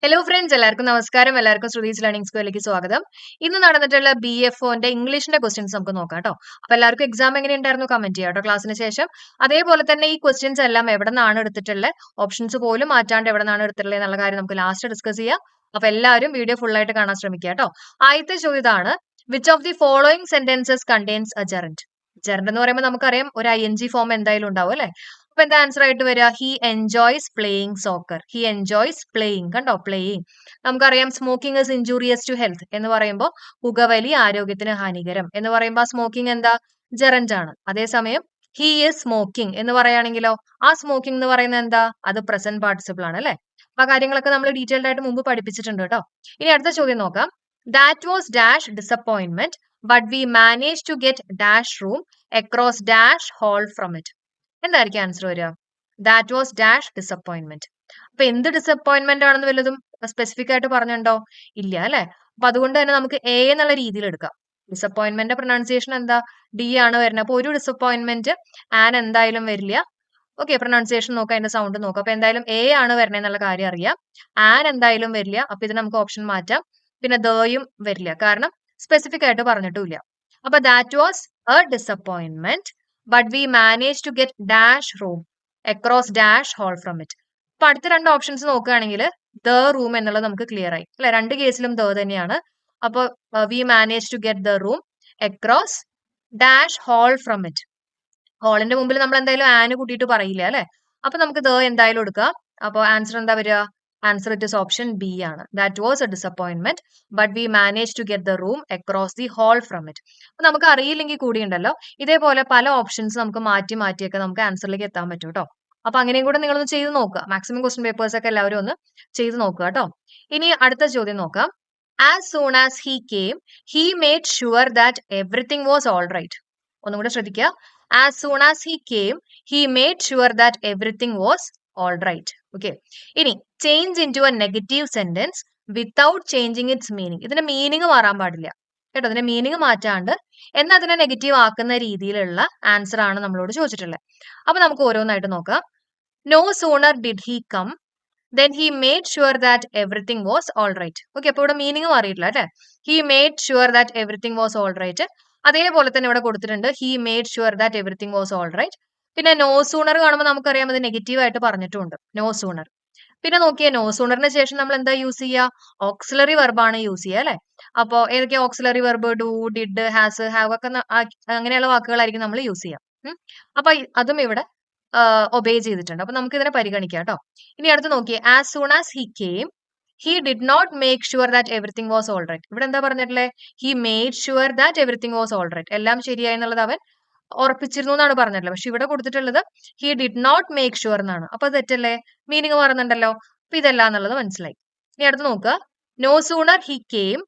Hello friends, എല്ലാവർക്കും നമസ്കാരം. എല്ലാവർക്കും ശ്രുതീസ് ലേണിംഗ് സ്കൂളിലേക്ക് സ്വാഗതം. ഇന്ന് നടന്നിട്ടുള്ള BFOന്റെ ഇംഗ്ലീഷിന്റെ ക്വസ്റ്റ്യൻസ് നമുക്ക് നോക്കാം കേട്ടോ. അപ്പൊ എല്ലാവർക്കും എക്സാം എങ്ങനെയുണ്ടായിരുന്നു കമന്റ് ചെയ്യാം കേട്ടോ ക്ലാസ്സിന് ശേഷം. അതേപോലെ തന്നെ ഈ ക്വസ്റ്റ്യൻസ് എല്ലാം എവിടെ നിന്നാണ് എടുത്തിട്ടുള്ളത്, ഓപ്ഷൻസ് പോലും മാറ്റാണ്ട് എവിടെ നിന്നാണ് എടുത്തിട്ടുള്ളത് എന്നുള്ള കാര്യം നമുക്ക് ലാസ്റ്റ് ഡിസ്കസ് ചെയ്യാം. അപ്പൊ എല്ലാവരും വീഡിയോ ഫുൾ ആയിട്ട് കാണാൻ ശ്രമിക്കുക കേട്ടോ. ആദ്യത്തെ ചോദ്യം ഇതാണ്: which of the following sentences contains a gerund? Gerund എന്ന് പറയുമ്പോൾ നമുക്കറിയാം ഒരു ING ഫോം എന്തായാലും ഉണ്ടാവും അല്ലെ. അപ്പൊ എന്താ ആൻസർ ആയിട്ട് വരിക? He enjoys playing soccer. He enjoys playing. കണ്ടോ, പ്ലേയിങ്. നമുക്കറിയാം smoking is injurious to health എന്ന് പറയുമ്പോൾ പുകവലി ആരോഗ്യത്തിന് ഹാനികരം എന്ന് പറയുമ്പോൾ ആ സ്മോക്കിംഗ് എന്താ? ജെറന്റ് ആണ്. അതേസമയം ഹി ഈസ് സ്മോക്കിംഗ് എന്ന് പറയുകയാണെങ്കിലോ ആ സ്മോക്കിംഗ് എന്ന് പറയുന്നത് എന്താ? അത് പ്രസന്റ് പാർട്ടിസിപ്പിൾ ആണ് അല്ലെ. അപ്പൊ ആ കാര്യങ്ങളൊക്കെ നമ്മൾ ഡീറ്റെയിൽഡ് ആയിട്ട് മുമ്പ് പഠിപ്പിച്ചിട്ടുണ്ട് കേട്ടോ. ഇനി അടുത്ത ചോദ്യം നോക്കാം. That was dash disappointment but we manage to get dash room across dash hall from it. എന്തായിരിക്കും ആൻസർ വരിക? That was dash disappointment. അപ്പൊ എന്ത് ഡിസപ്പോയിന്റ്മെന്റ് ആണെന്ന് വല്ലതും സ്പെസിഫിക് ആയിട്ട് പറഞ്ഞിട്ടുണ്ടോ? ഇല്ല അല്ലെ. അപ്പൊ അതുകൊണ്ട് തന്നെ നമുക്ക് എ എന്നുള്ള രീതിയിൽ എടുക്കാം. ഡിസപ്പോയിന്റ്മെന്റ് പ്രൊനൗൺസിയേഷൻ എന്താ? ഡി ആണ് വരുന്നത്. അപ്പൊ ഒരു ഡിസപ്പോയിന്റ്മെന്റ് ആൻ എന്തായാലും വരില്ല. ഓക്കെ, പ്രൊനൗൺസിയേഷൻ നോക്കാം, അതിന്റെ സൗണ്ട് നോക്കാം. അപ്പൊ എന്തായാലും എ ആണ് വരുന്നത് എന്നുള്ള കാര്യം അറിയാം. ആൻ എന്തായാലും വരില്ല. അപ്പൊ ഇത് നമുക്ക് ഓപ്ഷൻ മാറ്റാം. പിന്നെ ദയും വരില്ല, കാരണം സ്പെസിഫിക് ആയിട്ട് പറഞ്ഞിട്ടില്ല. അപ്പൊ that was a disappointment but we manage to get dash room across dash hall from it. അപ്പൊ അടുത്ത രണ്ട് ഓപ്ഷൻസ് നോക്കുകയാണെങ്കിൽ ദ റൂം എന്നുള്ളത് നമുക്ക് ക്ലിയർ ആയി അല്ലെ. രണ്ട് കേസിലും ദ തന്നെയാണ്. അപ്പൊ we manage to get the room across dash hall from it. ഹോളിന്റെ മുമ്പിൽ നമ്മൾ എന്തായാലും ആന് കൂട്ടിയിട്ട് പറയില്ല അല്ലെ. അപ്പൊ നമുക്ക് ദ എന്തായാലും എടുക്കാം. അപ്പൊ ആൻസർ എന്താ വരിക? Answer it is option B ആണ്. That was a disappointment but we manage to get the room across the hall from it. അപ്പൊ നമുക്ക് അറിയില്ലെങ്കിൽ കൂടി ഉണ്ടല്ലോ, ഇതേപോലെ പല ഓപ്ഷൻസ് നമുക്ക് മാറ്റി മാറ്റിയൊക്കെ നമുക്ക് ആൻസറിലേക്ക് എത്താൻ പറ്റും കേട്ടോ. അപ്പൊ അങ്ങനെയും കൂടെ നിങ്ങളൊന്ന് ചെയ്ത് നോക്കുക. മാക്സിമം ക്വസ്റ്റ്യൻ പേപ്പേഴ്സ് ഒക്കെ എല്ലാവരും ഒന്ന് ചെയ്ത് നോക്കുക കേട്ടോ. ഇനി അടുത്ത ചോദ്യം നോക്കാം. As soon as he came he made sure that everything was all right. ഒന്നും കൂടെ ശ്രദ്ധിക്കുക. As soon as he came he made sure that everything was all right. Okay. ഇനി change into a negative sentence without changing its meaning. ഇതിന്റെ meaning മാറാൻ പാടില്ല കേട്ടോ. ഇതിന്റെ meaning മാറ്റാണ്ട് എന്നാൽ അതിനെ നെഗറ്റീവ് ആക്കുന്ന രീതിയിലുള്ള ആൻസർ ആണ് നമ്മളോട് ചോദിച്ചിട്ടുള്ളത്. അപ്പൊ നമുക്ക് ഓരോന്നായിട്ട് നോക്കാം. No sooner did he come then he made sure that everything was all right. Okay, അപ്പൊ ഇവിടെ മീനിങ് മാറിയിട്ടില്ല അല്ലെ. He made sure that everything was all right. അതേപോലെ തന്നെ ഇവിടെ കൊടുത്തിട്ടുണ്ട് he made sure that everything was all right. പിന്നെ no sooner കാണുമ്പോൾ നമുക്കറിയാം അത് നെഗറ്റീവ് ആയിട്ട് പറഞ്ഞിട്ടുണ്ട്, നോ സൂണർ. പിന്നെ നോക്കിയേ, നോ സൂണറിന് ശേഷം നമ്മൾ എന്താ യൂസ് ചെയ്യുക? ഓക്സിലറി വെർബാണ് യൂസ് ചെയ്യുക അല്ലെ. അപ്പൊ ഏതൊക്കെയാ auxiliary verb? Do, did, has, have ഒക്കെ അങ്ങനെയുള്ള വാക്കുകളായിരിക്കും നമ്മൾ യൂസ് ചെയ്യാം. അപ്പൊ അതും ഇവിടെ ഒബേ ചെയ്തിട്ടുണ്ട്. അപ്പൊ നമുക്ക് ഇതിനെ പരിഗണിക്കാം കേട്ടോ. ഇനി അടുത്ത് നോക്കിയേ, as soon as he came he did not make sure that everything was all right. ഇവിടെ എന്താ പറഞ്ഞിട്ടുള്ളത്? He made sure that everything was all right. എല്ലാം ശരിയായി എന്നുള്ളത് അവൻ ഉറപ്പിച്ചിരുന്നു എന്നാണ് പറഞ്ഞിട്ടുള്ളത്. പക്ഷെ ഇവിടെ കൊടുത്തിട്ടുള്ളത് he did not make sure എന്നാണ്. അപ്പൊ തെറ്റല്ലേ? മീനിങ് മാറുന്നുണ്ടല്ലോ. അപ്പൊ ഇതല്ല എന്നുള്ളത് മനസ്സിലായി. ഇനി അടുത്ത് നോക്കുക. നോ സൂണർ ഹി കെയിം,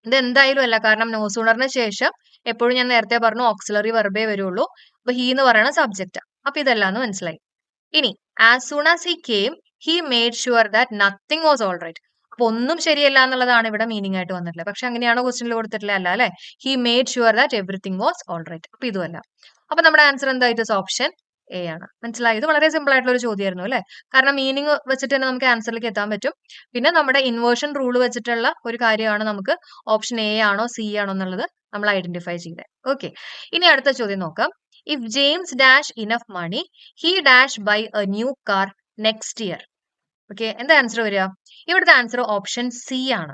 ഇത് എന്തായാലും അല്ല, കാരണം നോ സൂണറിന് ശേഷം എപ്പോഴും ഞാൻ നേരത്തെ പറഞ്ഞു ഓക്സിലറി വെർബേ വരുള്ളൂ. അപ്പൊ ഹി എന്ന് പറയുന്ന സബ്ജക്റ്റ്. അപ്പൊ ഇതല്ല എന്ന് മനസ്സിലായി. ഇനി as soon as he came he made sure that nothing was all right. അപ്പൊ ഒന്നും ശരിയല്ല എന്നുള്ളതാണ് ഇവിടെ മീനിങ് ആയിട്ട് വന്നിട്ടുള്ളത്. പക്ഷെ അങ്ങനെയാണോ ക്വസ്റ്റ്യനിൽ കൊടുത്തിട്ടില്ല? അല്ല അല്ലെ. He made sure that everything was all right. അപ്പൊ ഇതുമല്ല. അപ്പൊ നമ്മുടെ ആൻസർ എന്തായിട്ട്? ഓപ്ഷൻ എ ആണ്. മനസ്സിലായി? ഇത് വളരെ സിമ്പിൾ ആയിട്ടുള്ള ഒരു ചോദ്യമായിരുന്നു അല്ലെ. കാരണം മീനിങ് വെച്ചിട്ട് തന്നെ നമുക്ക് ആൻസറിലേക്ക് എത്താൻ പറ്റും. പിന്നെ നമ്മുടെ ഇൻവേർഷൻ റൂൾ വെച്ചിട്ടുള്ള ഒരു കാര്യമാണ് നമുക്ക് ഓപ്ഷൻ എ ആണോ സി ആണോ എന്നുള്ളത് നമ്മൾ ഐഡന്റിഫൈ ചെയ്തത്. ഓക്കെ. ഇനി അടുത്ത ചോദ്യം നോക്കാം. If James dash enough money he dash buy a new car next year. Okay, എന്താ ആൻസർ വരിക? ഇവിടുത്തെ ആൻസർ ഓപ്ഷൻ സി ആണ്.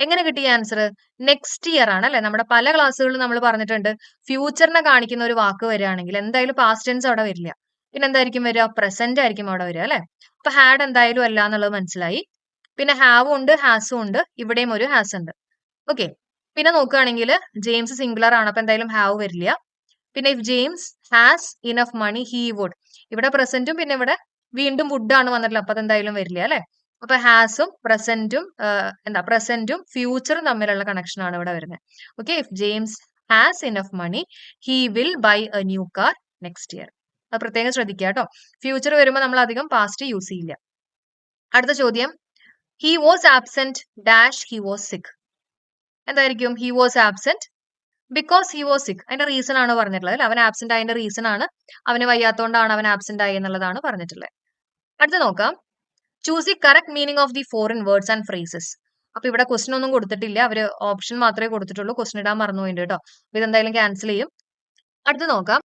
എങ്ങനെ കിട്ടിയ ആൻസർ? നെക്സ്റ്റ് ഇയർ ആണ് അല്ലെ. നമ്മുടെ പല ക്ലാസ്സുകളിലും നമ്മൾ പറഞ്ഞിട്ടുണ്ട്, ഫ്യൂച്ചറിനെ കാണിക്കുന്ന ഒരു വാക്ക് വരികയാണെങ്കിൽ എന്തായാലും പാസ്റ്റ് ടെൻസ് അവിടെ വരില്ല. പിന്നെ എന്തായിരിക്കും വരിക? പ്രസന്റ് ആയിരിക്കും അവിടെ വരിക അല്ലെ. അപ്പൊ ഹാഡ് എന്തായാലും അല്ല എന്നുള്ളത് മനസ്സിലായി. പിന്നെ ഹാവും ഉണ്ട്, ഹാസും ഉണ്ട്. ഇവിടെയും ഒരു ഹാസ് ഉണ്ട്. ഓക്കെ. പിന്നെ നോക്കുകയാണെങ്കിൽ ജെയിംസ് സിംഗുലർ ആണ്, അപ്പൊ എന്തായാലും ഹാവ് വരില്ല. പിന്നെ if James has enough money he would. ഇവിടെ പ്രസന്റും പിന്നെ ഇവിടെ വീണ്ടും വുഡ് ആണ് വന്നിട്ടുള്ളത്. അപ്പൊ അതെന്തായാലും വരില്ല അല്ലെ. അപ്പൊ ഹാസും പ്രസന്റും ഫ്യൂച്ചറും തമ്മിലുള്ള കണക്ഷൻ ആണ് ഇവിടെ വരുന്നത്. Okay. If James has enough money he will buy a new car next year. അത് പ്രത്യേകം ശ്രദ്ധിക്കുക കേട്ടോ. ഫ്യൂച്ചർ വരുമ്പോൾ നമ്മൾ അധികം പാസ്റ്റ് യൂസ് ചെയ്യില്ല. അടുത്ത ചോദ്യം. He was absent dash he was sick. എന്തായിരിക്കും? He was absent because he was sick. അതിന്റെ റീസൺ ആണ് പറഞ്ഞിട്ടുള്ളത് അല്ലെ. അവൻ ആബ്സെന്റ് ആയതിന്റെ റീസൺ ആണ് അവന് വയ്യാത്തോണ്ടാണ് അവൻ ആബ്സെന്റ് ആയി എന്നുള്ളതാണ് പറഞ്ഞിട്ടുള്ളത്. അടുത്ത നോക്കാം. Choose the correct meaning of the foreign words and phrases. അപ്പൊ ഇവിടെ ക്വസ്റ്റൻ ഒന്നും കൊടുത്തിട്ടില്ല, അവര് ഓപ്ഷൻ മാത്രമേ കൊടുത്തിട്ടുള്ളൂ, ക്വസ്റ്റൻ ഇടാൻ മറന്നുപോയിട്ടുണ്ട് കേട്ടോ. അപ്പൊ ഇതെന്തായാലും ക്യാൻസൽ ചെയ്യും. അടുത്ത് നോക്കാം.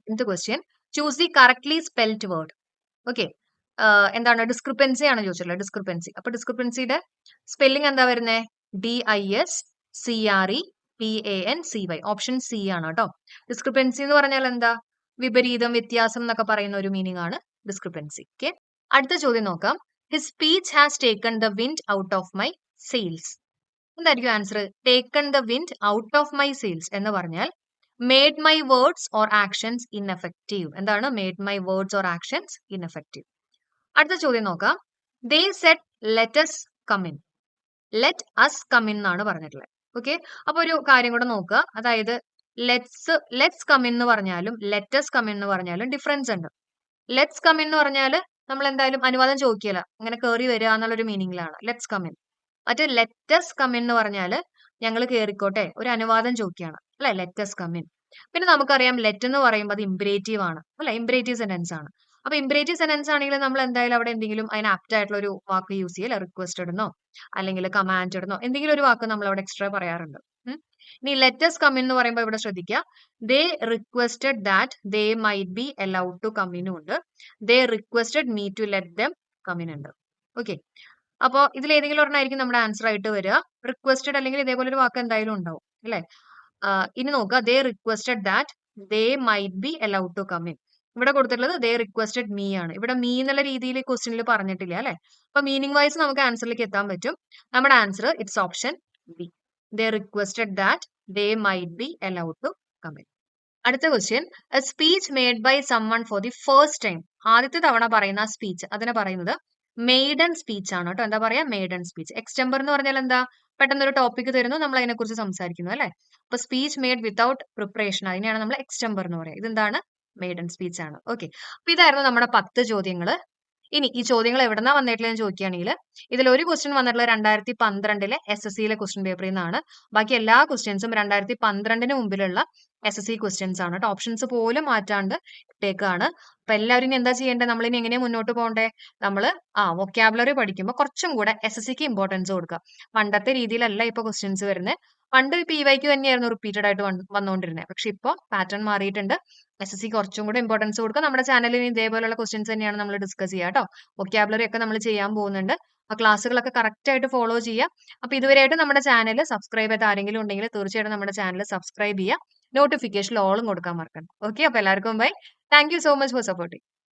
ഇന്നത്തെ question, choose the correctly spelled word. Okay, എന്താണ് ഡിസ്ക്രിപ്പൻസി ആണ് ചോദിച്ചിട്ടുള്ളത്, ഡിസ്ക്രിപ്പൻസി. അപ്പൊ ഡിസ്ക്രിപ്പൻസിയുടെ സ്പെല്ലിംഗ് എന്താ വരുന്നത്? DISCREPANCY. ഓപ്ഷൻ സി ആണ് കേട്ടോ. ഡിസ്ക്രിപ്പൻസി എന്ന് പറഞ്ഞാൽ എന്താ? വിപരീതം, വ്യത്യാസം എന്നൊക്കെ പറയുന്ന ഒരു മീനിങ് ആണ് ഡിസ്ക്രിപ്പൻസി. ഓക്കെ, അടുത്ത ചോദ്യം നോക്കാം. His speech has taken the wind out of my sails. എന്തായിരിക്കും answer? Taken the wind out of my sails എന്ന് പറഞ്ഞാൽ made my words or actions ineffective. എന്താണ് made my words or actions ineffective? അടുത്ത ചോദ്യം നോക്കാം. They said let's come in. Let us come in എന്നാണ് പറഞ്ഞിട്ടുള്ളത്. Okay, അപ്പൊ ഒരു കാര്യം കൂടെ നോക്കുക. അതായത് ലെറ്റ്സ് കം ഇൻ എന്ന് പറഞ്ഞാലും ലെറ്റസ് കം ഇൻ എന്ന് പറഞ്ഞാലും ഡിഫറൻസ് ഉണ്ട്. ലെറ്റ്സ് കം ഇൻ എന്ന് പറഞ്ഞാൽ നമ്മൾ എന്തായാലും അനുവാദം ചോദിക്കില്ല, അങ്ങനെ കയറി വരിക എന്നുള്ളൊരു മീനിങ്ങിലാണ് ലെറ്റ്സ് കം ഇൻ. മറ്റേ ലെറ്റസ് കം ഇൻ എന്ന് പറഞ്ഞാൽ ഞങ്ങൾ കയറിക്കോട്ടെ, ഒരു അനുവാദം ചോദിക്കുകയാണ് അല്ലെ, ലെറ്റസ് കം ഇൻ. പിന്നെ നമുക്കറിയാം ലെറ്റ് എന്ന് പറയുമ്പോൾ അത് ഇംപരേറ്റീവ് ആണ് അല്ലെ, ഇംപരേറ്റീവ് സെന്റൻസ് ആണ്. അപ്പൊ ഇംപരേറ്റീവ് സെന്റൻസ് ആണെങ്കിൽ നമ്മൾ എന്തായാലും അവിടെ എന്തെങ്കിലും അതിന് ആപ്റ്റ് ആയിട്ടുള്ള ഒരു വാക്ക് യൂസ് ചെയ്യല, റിക്വസ്റ്റഡ് എന്നോ അല്ലെങ്കിൽ കമാൻഡ് എന്നോ എന്തെങ്കിലും ഒരു വാക്ക് നമ്മൾ അവിടെ എക്സ്ട്രാ പറയാറുണ്ട്. ഇനി ലെറ്റസ് കം ഇൻ എന്ന് പറയുമ്പോൾ ഇവിടെ ശ്രദ്ധിക്കുക, they requested that they might be allowed to come in ഉണ്ട്, they requested me to let them come in ഉണ്ട്. ഓക്കെ, അപ്പോ ഇതിൽ ഏതെങ്കിലും ഒരെണ്ണമായിരിക്കും നമ്മുടെ ആൻസർ ആയിട്ട് വരിക. റിക്വസ്റ്റഡ് അല്ലെങ്കിൽ ഇതേപോലെ ഒരു വാക്ക് എന്തായാലും ഉണ്ടാവും അല്ലെ. ഇനി നോക്കുക, they requested that they might be allowed to come in. ഇവിടെ കൊടുത്തിട്ടുള്ളത് ദേ റിക്വസ്റ്റഡ് മീ ആണ്. ഇവിടെ മീ എന്നുള്ള രീതിയിൽ ക്വസ്റ്റ്യനിൽ പറഞ്ഞിട്ടില്ല അല്ലെ. അപ്പൊ മീനിങ് വൈസ് നമുക്ക് ആൻസറിലേക്ക് എത്താൻ പറ്റും. നമ്മുടെ answer it's option B. They requested that they might be allowed to come in. അടുത്ത question, a speech made by someone for the first time. ആദ്യത്തെ തവണ പറയുന്ന സ്പീച്ച്, അതിനെ പറയുന്നത് മെയ്ഡൻ സ്പീച്ച് ആണ് കേട്ടോ. എന്താ പറയാ? Maiden speech. എക്സ്റ്റംബർ എന്ന് പറഞ്ഞാൽ എന്താ? പെട്ടെന്ന് ഒരു ടോപ്പിക് തരുന്നു, നമ്മൾ അതിനെ കുറിച്ച് സംസാരിക്കുന്നു അല്ലെ. അപ്പൊ സ്പീച്ച് മെയ്ഡ് വിത്തൗട്ട് പ്രിപ്പറേഷൻ, അതിനെയാണ് നമ്മൾ എക്സ്റ്റംബർ എന്ന് പറയുക. ഇതെന്താണ്? മെയ്ഡൻ സ്പീച്ച് ആണ്. ഓക്കെ, അപ്പൊ ഇതായിരുന്നു നമ്മുടെ 10 ചോദ്യങ്ങള്. ഇനി ഈ ചോദ്യങ്ങൾ എവിടെന്നാ വന്നിട്ടില്ലെന്ന് ചോദിക്കുകയാണെങ്കിൽ, ഇതിൽ ഒരു ക്വസ്റ്റ്യൻ വന്നിട്ടുള്ള 2012 SSCയിലെ ക്വസ്റ്റ്യൻ പേപ്പറിൽ നിന്നാണ്. ബാക്കി എല്ലാ ക്വസ്റ്റ്യൻസും 2012 മുമ്പിലുള്ള SSC ക്വസ്റ്റ്യൻസ് ആണ് കേട്ടോ. ഓപ്ഷൻസ് പോലും മാറ്റാണ്ട് ഇട്ടേക്കാണ്. അപ്പൊ എല്ലാവരും ഇനി എന്താ ചെയ്യേണ്ടത്? നമ്മൾ ഇനി എങ്ങനെയാ മുന്നോട്ട് പോകണ്ടേ? നമ്മൾ വൊക്കാബുലറി പഠിക്കുമ്പോൾ കുറച്ചും കൂടെ SSCക്ക് ഇമ്പോർട്ടൻസ് കൊടുക്കുക. പണ്ടത്തെ രീതിയിലല്ല ഇപ്പൊ ക്വസ്റ്റ്യൻസ് വരുന്നത്. പണ്ട് PYQ തന്നെയായിരുന്നു റിപ്പീറ്റഡ് ആയിട്ട് വന്നുകൊണ്ടിരുന്നത്. പക്ഷെ ഇപ്പോൾ പാറ്റേൺ മാറിയിട്ടുണ്ട്. SSC കുറച്ചും കൂടെ ഇമ്പോർട്ടൻസ് കൊടുക്കുക. നമ്മുടെ ചാനലിൽ ഇതേപോലുള്ള ക്വസ്റ്റ്യൻസ് തന്നെയാണ് നമ്മൾ ഡിസ്കസ് ചെയ്യുക കേട്ടോ. വൊക്കാബുലറി ഒക്കെ നമ്മൾ ചെയ്യാൻ പോകുന്നുണ്ട്. ആ ക്ലാസ്സുകളൊക്കെ കറക്റ്റ് ആയിട്ട് ഫോളോ ചെയ്യുക. അപ്പൊ ഇതുവരെയായിട്ട് നമ്മുടെ ചാനൽ സബ്സ്ക്രൈബ് ചെയ്ത ആരെങ്കിലും ഉണ്ടെങ്കിൽ തീർച്ചയായിട്ടും നമ്മുടെ ചാനൽ സബ്സ്ക്രൈബ് ചെയ്യുക. നോട്ടിഫിക്കേഷൻ ഓളും കൊടുക്കാൻ മറക്കണ്ട. ഓക്കെ, അപ്പൊ എല്ലാവർക്കും bye. Thank you so much for supporting.